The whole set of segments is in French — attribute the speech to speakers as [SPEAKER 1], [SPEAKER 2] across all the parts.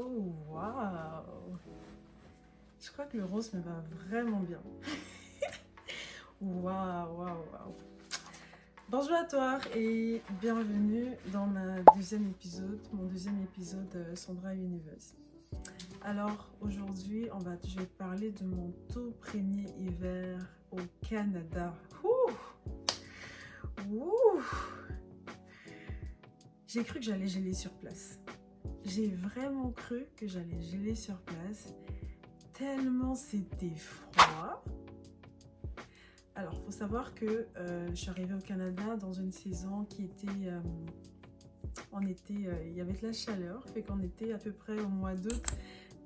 [SPEAKER 1] Oh, waouh! Je crois que le rose me va vraiment bien. Waouh, waouh, waouh. Bonjour à toi et bienvenue dans mon deuxième épisode Sandra Universe. Alors aujourd'hui, je vais te parler de mon tout premier hiver au Canada. Ouh! Ouh! J'ai cru que j'allais geler sur place. J'ai vraiment cru que j'allais geler sur place, tellement c'était froid. Alors, il faut savoir que je suis arrivée au Canada dans une saison qui était... il y avait de la chaleur, fait qu'on était à peu près au mois d'août,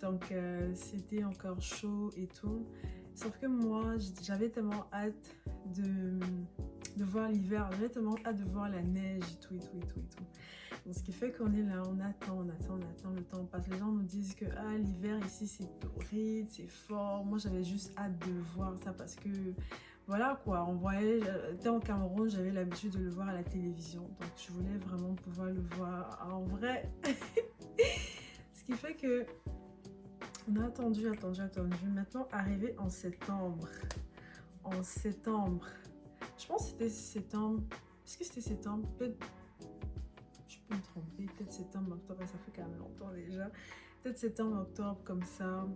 [SPEAKER 1] donc c'était encore chaud et tout. Sauf que moi, j'avais tellement hâte de voir l'hiver, j'avais tellement hâte de voir la neige et tout, et tout, et tout, et tout. Donc, ce qui fait qu'on est là, on attend, le temps passe. Les gens nous disent que l'hiver ici c'est torride, c'est fort. Moi j'avais juste hâte de voir ça parce que voilà quoi, on voyait, j'étais au Cameroun, j'avais l'habitude de le voir à la télévision. Donc je voulais vraiment pouvoir le voir en vrai. Ce qui fait que on a attendu. Maintenant arrivé en septembre. Je pense que c'était septembre. Est-ce que c'était septembre? Peut-être. Je peux me tromper, peut-être septembre, octobre, ça fait quand même longtemps déjà. Peut-être septembre, octobre, comme ça.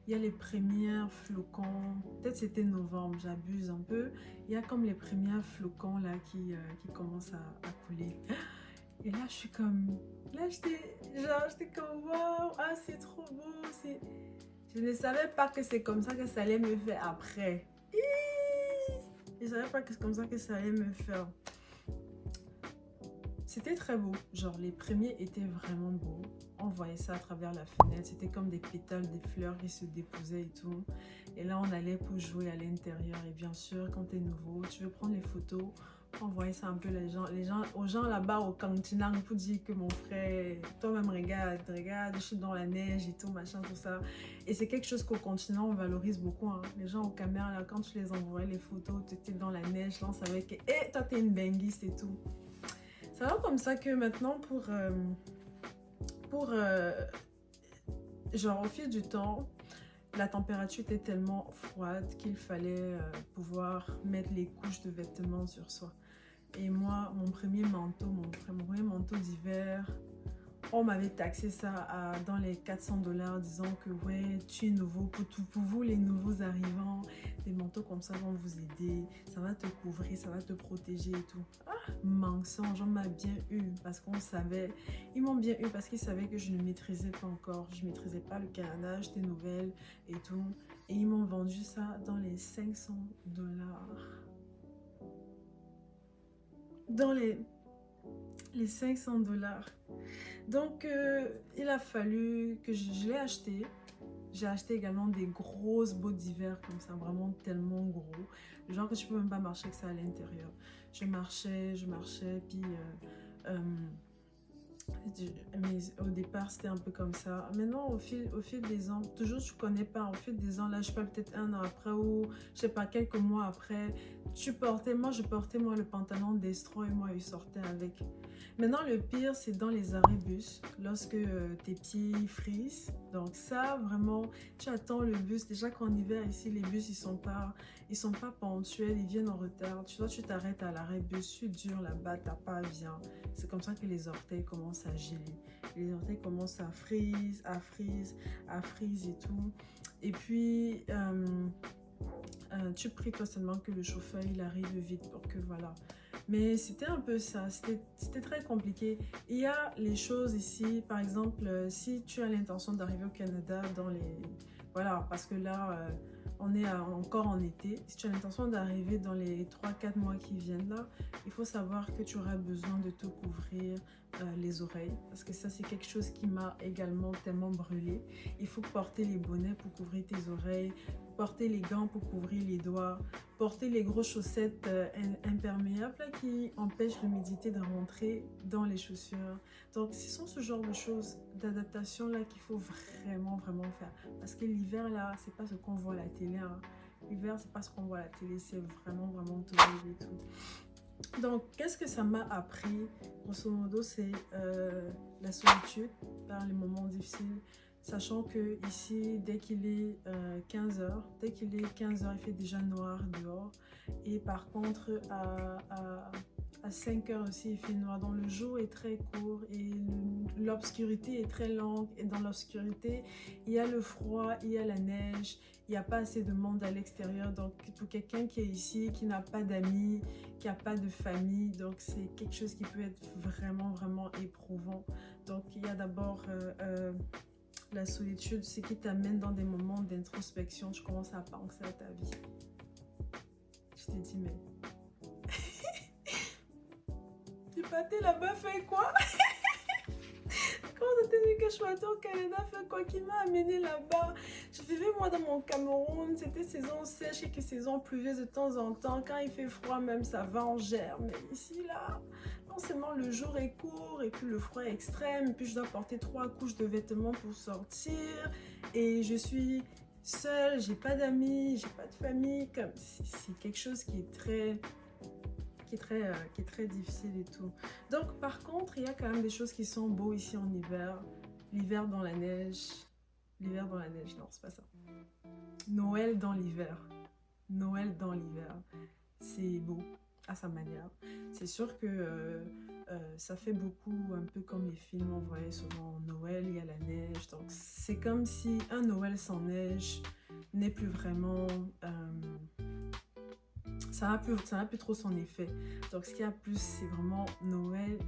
[SPEAKER 1] Il y a les premiers flocons, peut-être c'était novembre, j'abuse un peu. Il y a comme les premiers flocons là qui commencent à couler. Et là, je suis comme. Là, j'étais comme waouh, c'est trop beau. Je ne savais pas que c'est comme ça que ça allait me faire après. Je ne savais pas que c'est comme ça que ça allait me faire. C'était très beau, genre les premiers étaient vraiment beaux. On voyait ça à travers la fenêtre, c'était comme des pétales, des fleurs qui se déposaient et tout. Et là on allait pour jouer à l'intérieur et bien sûr quand t'es nouveau, tu veux prendre les photos. On voyait ça un peu aux gens là-bas au Kantinang pour dire que mon frère, toi-même regarde, je suis dans la neige et tout, machin, tout ça. Et c'est quelque chose qu'au continent on valorise beaucoup. Hein. Les gens au Cameroun, là, quand tu les envoyais les photos, tu étais dans la neige, là on savait que, toi t'es une benguiste et tout. C'est vraiment comme ça que maintenant, genre au fil du temps, la température était tellement froide qu'il fallait pouvoir mettre les couches de vêtements sur soi. Et moi, mon premier manteau d'hiver, on m'avait taxé ça dans les $400, disant que ouais, tu es nouveau, pour vous les nouveaux arrivants, des manteaux comme ça vont vous aider, ça va te couvrir, ça va te protéger et tout. Mensonge, on m'a bien eu parce qu'on savait, ils m'ont bien eu parce qu'ils savaient que je ne maîtrisais pas encore, je ne maîtrisais pas le Canada, j'étais nouvelle et tout. Et ils m'ont vendu ça dans les $500. Dans les $500. Donc, il a fallu que je l'ai acheté. J'ai acheté également des grosses bottes d'hiver comme ça, vraiment tellement gros. Genre que tu peux même pas marcher que ça à l'intérieur. Je marchais, puis mais au départ c'était un peu comme ça. Maintenant au fil des ans, toujours tu connais pas, au fil des ans là, je sais pas, peut-être un an après ou je sais pas, quelques mois après, je portais le pantalon d'estro et moi je sortais avec. Maintenant le pire c'est dans les arrêts bus, lorsque tes pieds frisent. Donc ça vraiment, tu attends le bus. Déjà qu'en hiver ici les bus ils sont pas ponctuels, ils viennent en retard. Tu t'arrêtes à l'arrêt bus, tu dures là-bas, t'as pas bien. C'est comme ça que les orteils commencent à geler. Les orteils commencent à freeze et tout. Et puis, tu pries toi seulement que le chauffeur il arrive vite pour que voilà. Mais c'était un peu ça, c'était très compliqué. Il y a les choses ici, par exemple, si tu as l'intention d'arriver au Canada voilà, parce que là, on est encore en été. Si tu as l'intention d'arriver dans les 3-4 mois qui viennent là, il faut savoir que tu auras besoin de te couvrir les oreilles. Parce que ça, c'est quelque chose qui m'a également tellement brûlé. Il faut porter les bonnets pour couvrir tes oreilles, porter les gants pour couvrir les doigts, porter les grosses chaussettes imperméables là, qui empêchent l'humidité de rentrer dans les chaussures. Donc, ce sont ce genre de choses, d'adaptation là qu'il faut vraiment faire. Parce que l'hiver là, c'est pas ce qu'on voit à la télé. Hein. L'hiver, c'est pas ce qu'on voit à la télé, c'est vraiment terrible et tout. Donc, qu'est-ce que ça m'a appris? Grosso modo, c'est la solitude dans les moments difficiles. Sachant que ici, dès qu'il est 15 heures, il fait déjà noir dehors. Et par contre, à 5 heures aussi, il fait noir. Donc le jour est très court et l'obscurité est très longue. Et dans l'obscurité, il y a le froid, il y a la neige, il n'y a pas assez de monde à l'extérieur. Donc pour quelqu'un qui est ici, qui n'a pas d'amis, qui n'a pas de famille, donc c'est quelque chose qui peut être vraiment, vraiment éprouvant. Donc il y a d'abord la solitude, ce qui t'amène dans des moments d'introspection. Tu commences à penser à ta vie. Je t'ai dit, mais... Tu partais là-bas, fait quoi? Comment ça t'est dit que je partais au Canada, fait quoi? Qui m'a amené là-bas? Je vivais moi dans mon Cameroun, c'était saison sèche et que saison pluvieuse de temps en temps. Quand il fait froid, même ça va en germe. Mais ici, là, non seulement le jour est court et puis le froid est extrême, et puis je dois porter 3 couches de vêtements pour sortir. Et je suis seule, j'ai pas d'amis, j'ai pas de famille. C'est quelque chose qui est très difficile et tout. Donc par contre, il y a quand même des choses qui sont beaux ici en hiver. L'hiver dans la neige. L'hiver dans la neige, non, c'est pas ça. Noël dans l'hiver. Noël dans l'hiver. C'est beau à sa manière. C'est sûr que ça fait beaucoup, un peu comme les films, on voyait souvent Noël, il y a la neige. Donc c'est comme si un Noël sans neige n'est plus vraiment... ça n'a plus trop son effet. Donc ce qu'il y a plus, c'est vraiment Noël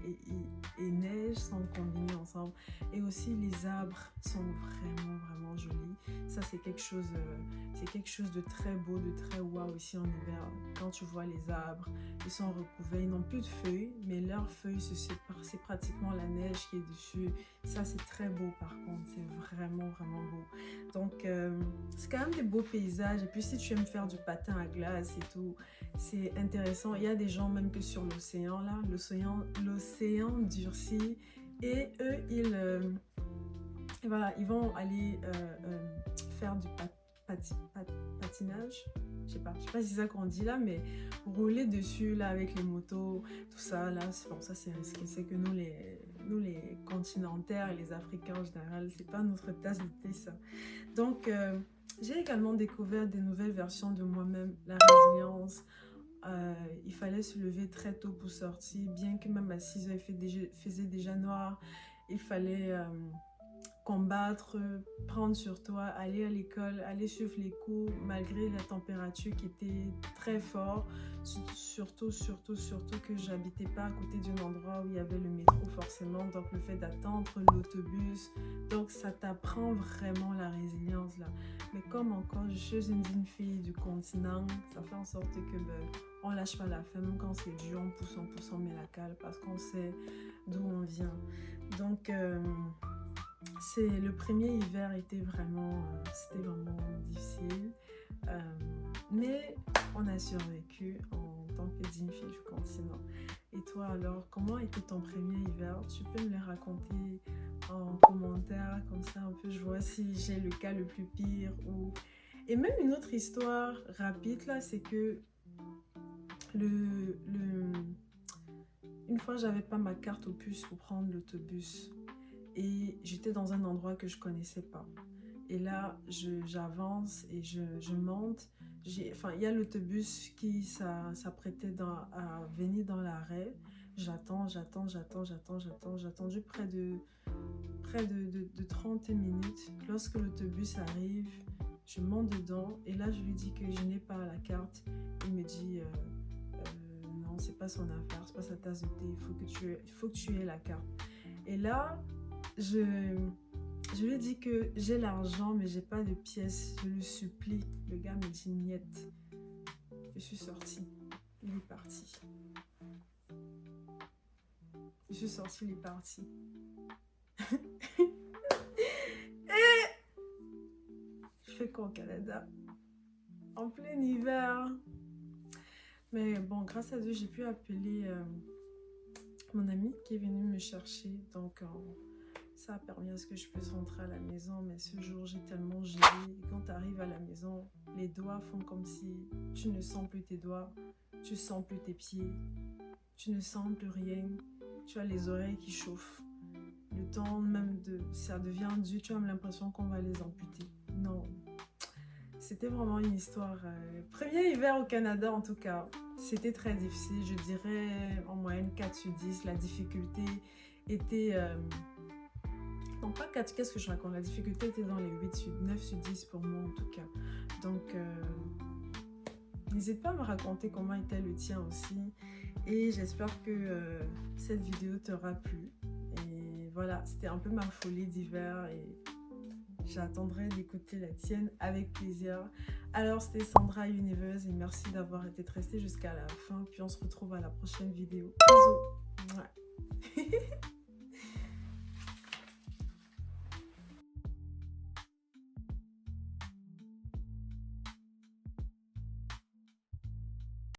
[SPEAKER 1] et neige sont combinés ensemble. Et aussi les arbres sont vraiment, vraiment jolis. Ça c'est quelque chose de très beau, de très waouh ici en hiver. Quand tu vois les arbres, ils sont recouverts, ils n'ont plus de feuilles, mais leurs feuilles se séparent. C'est pratiquement la neige qui est dessus. Ça c'est très beau par contre, c'est vraiment, vraiment beau. Donc c'est quand même des beaux paysages. Et puis si tu aimes faire du patin à glace et tout, c'est intéressant. Il y a des gens même que sur l'océan, là, l'océan durcit et eux, voilà, ils vont aller faire du patinage. Je sais pas si c'est ça qu'on dit là, mais rouler dessus là avec les motos, tout ça là, bon, ça c'est risqué. C'est que nous les continentaires et les Africains en général, c'est pas notre tasse de thé ça. Donc j'ai également découvert des nouvelles versions de moi-même, la résilience. Il fallait se lever très tôt pour sortir, bien que même à 6 heures il faisait déjà noir. Il fallait combattre, prendre sur toi, aller à l'école, aller suivre les cours malgré la température qui était très forte. Surtout que j'habitais pas à côté d'un endroit où il y avait le métro forcément, donc le fait d'attendre l'autobus, donc ça t'apprend vraiment la résilience là. Mais comme encore je suis une digne fille du continent, ça fait en sorte que on lâche pas la faim, même quand c'est dur, on met la cale parce qu'on sait d'où on vient. Donc le premier hiver était vraiment difficile, mais on a survécu en tant que digne fille du continent. Et toi alors, comment était ton premier hiver? Tu peux me le raconter en commentaire, comme ça un peu je vois si j'ai le cas le plus pire ou... Et même une autre histoire rapide là, c'est que une fois j'avais pas ma carte au puce pour prendre l'autobus. Et j'étais dans un endroit que je connaissais pas. Et là, j'avance et je monte. Enfin, il y a l'autobus qui s'apprêtait à venir dans l'arrêt. J'ai attendu près de 30 minutes. Lorsque l'autobus arrive, je monte dedans. Et là, je lui dis que je n'ai pas la carte. Il me dit, non, c'est pas son affaire, c'est pas sa tasse de thé. Il faut que tu aies la carte. Et là, je lui ai dit que j'ai l'argent, mais j'ai pas de pièces. Je le supplie. Le gars me dit niette. Je suis sortie. Il est parti. Je suis sortie, il est parti. Et je fais quoi au Canada? En plein hiver. Mais bon, grâce à Dieu, j'ai pu appeler mon ami qui est venu me chercher. Donc, ça a permis à ce que je puisse rentrer à la maison. Mais ce jour, j'ai tellement gelé. Et quand tu arrives à la maison, les doigts font comme si tu ne sens plus tes doigts, tu sens plus tes pieds, tu ne sens plus rien. Tu as les oreilles qui chauffent. Le temps même ça devient dur, tu as l'impression qu'on va les amputer. Non, c'était vraiment une histoire. Premier hiver au Canada en tout cas, c'était très difficile. Je dirais en moyenne 4 sur 10. La difficulté était... non, pas 4, qu'est-ce que je raconte? La difficulté était dans les 9 sur 10 pour moi en tout cas. Donc, n'hésite pas à me raconter comment était le tien aussi. Et j'espère que cette vidéo t'aura plu. Et voilà, c'était un peu ma folie d'hiver et j'attendrai d'écouter la tienne avec plaisir. Alors, c'était Sandra Universe et merci d'avoir été restée jusqu'à la fin. Puis on se retrouve à la prochaine vidéo. Bisous. Ouais.